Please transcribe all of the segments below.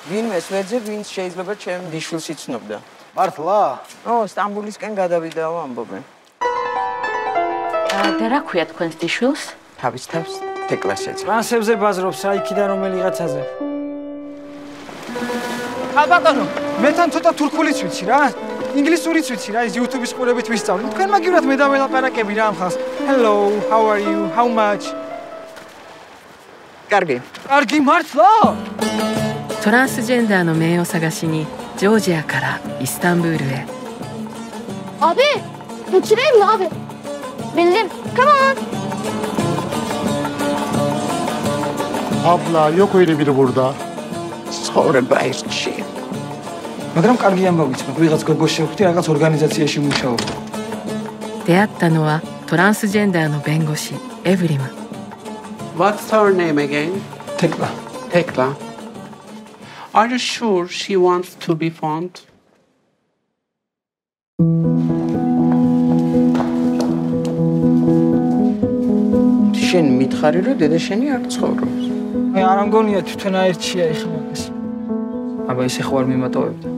ვინმეს ვეძებ, ვინც შეიძლება ჩემ დიშვილს იცნობდა. მართლა? სტამბულისკენ გადავიდაო ამბობენ. და რა ქვია თქვენს დიშვილს? თავის თავს თეკლას ეწევს. ტრანსებზე ბაზრობს რა იქიდან რომელიღაცაზე. ბატონო, მე თან ცოტა თურქულიც ვიცი რა. ინგლისურიც ვიცი რა, ის YouTube-ის ყურებით ვისწავლი. თქვენ მაგივრად მე დაველაპარაკები რა ამ ხალხს. Hello, how are you? How much? კარგი. კარგი მართლა? トランスジェンダーの名を探しにジョージアからイスタンブールへ。Abi, götüreyim mi abi? Bildim. Come on. Abla, yok öyle biri burada. ცხოვრება ის ში. მაგრამ კარგი ამბავიც მაქვს, ვიღაც გოგოს შევხვდი, რაღაც ორგანიზაციაში მუშაობ. 出会ったのはトランスジェンダーの弁護士エブリム。 What's her name again? თეკლა. Tekla. Are you sure she wants to be found? შენ მითხარი რომ დედა შენი არ ცხოვრობს. მე არ ამგონია თვითონაერთშია ეხლა მაგას. აბა ისე ხო არ მიმატოვებდა.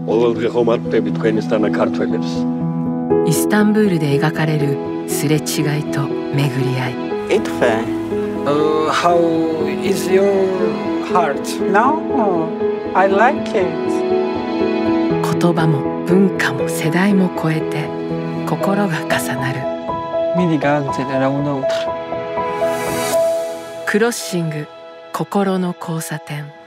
ყოველდღე ხომ არ ხვდები თქვენისთანა ქართველებს. イスタンブールで描かれるすれ違いと巡り合い。 ეთქე. How is your heart? No, I like it. 言葉も文化も世代も超えて心が重なる。 მიდი გააგრძელე რა უნდა უთხრა. クロッシング心の交差点。